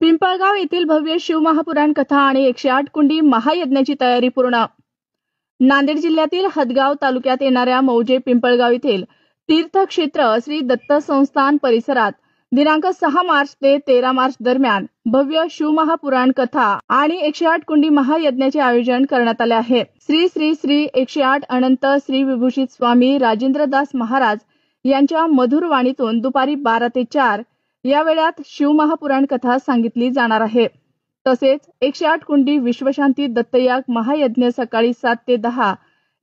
पिंपळगाव येथील भव्य शिवमहापुराण कथा आणि 108 कुंडी महायज्ञाची तयारी पूर्ण। नांदेड जिल्ह्यातील हदगाव तालुक्यात येणाऱ्या मौजे पिंपळगाव येथील तीर्थक्षेत्र श्री दत्त संस्थान परिसरात दिनांक 6 मार्च ते 13 मार्च दरम्यान भव्य शिवमहापुराण कथा आणि 108 कुंडी महायज्ञाचे आयोजन करण्यात आले आहे। श्री श्री श्री 108 अनंत श्री विभूषित स्वामी राजेंद्रदास महाराज यांच्या मधुर वाणीतून दुपारी 12 ते 4 या वेळात शिवमहापुराण कथा सांगितली जाणार आहे। तसेच 108 कुंडी विश्वशांती दत्तयाग महायज्ञ सकाळी 7 ते 10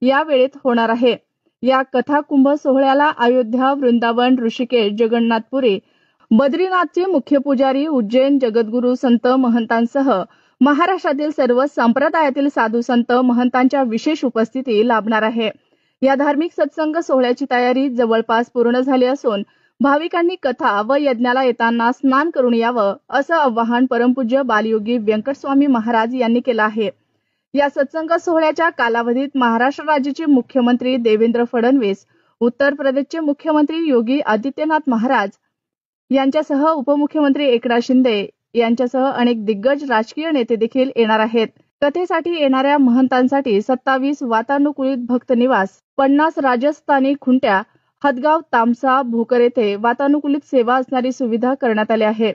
या वेळेत होणार आहे। या कथा कुंभ सोहळ्याला अयोध्या, वृंदावन, ऋषिकेश, जगन्नाथपुरी, बद्रीनाथचे मुख्य पुजारी, उज्जैन जगद्गुरु संत महंतांसह महाराष्ट्रातील सर्व संप्रदायातील साधू संत महंतांच्या विशेष उपस्थिती लाभणार आहे। या धार्मिक सत्संग सोहळ्याची तयारी जवळपास पूर्ण झाली असून भाविकांनी कथा व यज्ञाला येताना स्नान करून यावं असं आवाहन परमपूज्य बालयोगी व्यंकटस्वामी महाराज यांनी केलं आहे। या सत्संग सोहळ्याच्या कालावधीत महाराष्ट्र राज्याचे मुख्यमंत्री देवेंद्र फडणवीस, उत्तर प्रदेशचे मुख्यमंत्री योगी आदित्यनाथ महाराज यांच्यासह उपमुख्यमंत्री एकनाथ शिंदे यांच्यासह अनेक दिग्गज राजकीय नेते देखील येणार आहेत। कथेसाठी येणाऱ्या महंतांसाठी 27 वातानुकूलित भक्त निवास, 50 राजस्थानी खुंट्या, हदगाव, तामसा, भोकर येथे वातानुकूलित सेवा असणारी सुविधा करण्यात आली आहे।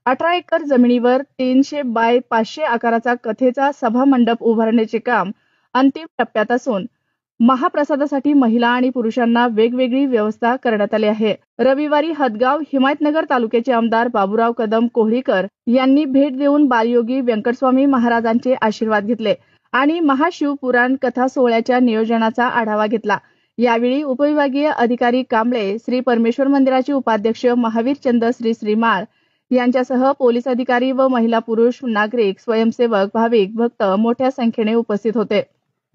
18 एकर जमिनीवर 300 बाय 500 आकाराचा कथेचा सभा मंडप उभारण्याचे काम अंतिम टप्प्यात असून महाप्रसादासाठी महिला आणि पुरुषांना वेगवेगळी व्यवस्था करण्यात आली आहे। रविवारी हदगाव हिमायतनगर तालुक्याचे आमदार बाबूराव कदम कोहळीकर यांनी भेट देऊन बालयोगी व्यंकटस्वामी महाराजांचे आशीर्वाद घेतले आणि महाशिवपुराण कथा सोहळ्याच्या नियोजनाचा आढावा घेतला। यावेळी उपविभागीय अधिकारी कांबळे, श्री परमेश्वर मंदिराचे उपाध्यक्ष महावीर चंद श्री श्रीमाळ यांच्यासह पोलीस अधिकारी व महिला, पुरुष, नागरिक, स्वयंसेवक, भाविक, भक्त मोठ्या संख्येने उपस्थित होते।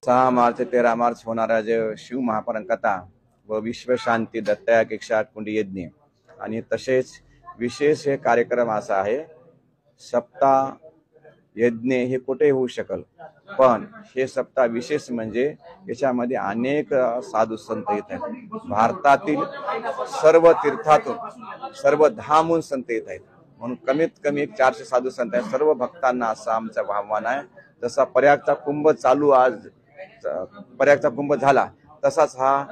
6 मार्च ते 13 मार्च होणारा जे शिव महापुराण कथा व विश्वशांती दत्तयाग 108 कुंडी यज्ञ आणि तसेच विशेष हे कार्यक्रम असा आहे, सप्ताह यज्ञ हे कुठे होऊ शकल, पण हे सप्ताह विशेष म्हणजे याच्यामध्ये अनेक साधू संत येत आहेत। भारतातील सर्व तीर्थातून, सर्व धामून संत येत आहेत, म्हणून कमीत कमी 400 साधू संत आहेत। सर्व भक्तांना असं आमचं आव्हान आहे, जसा प्रयागचा कुंभ चालू, आज प्रयागचा कुंभ झाला, तसाच हा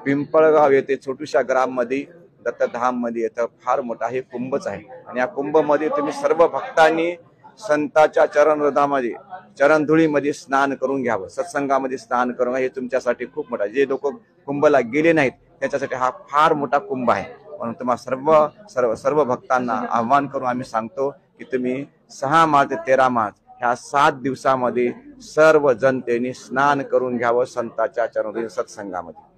पिंपळगाव येथे छोटूशा ग्राम मध्ये दत्तधाम मध्ये येतं फार मोठा हे कुंभच आहे। आणि या कुंभ मध्ये तुम्ही सर्व भक्तांनी संताच्या चरणरथामध्ये, चरणधुळीमध्ये स्नान करून घ्यावं, सत्संगामध्ये स्नान करून हे तुमच्यासाठी खूप मोठा, जे लोक कुंभला गेले नाहीत त्याच्यासाठी हा फार मोठा कुंभ आहे। म्हणून तुम्हाला सर्व भक्तांना आव्हान करून आम्ही सांगतो की तुम्ही 6 मार्च ते 13 मार्च ह्या 7 दिवसामध्ये सर्व जनतेने स्नान करून घ्यावं संताच्या चरणधुळी सत्संगामध्ये।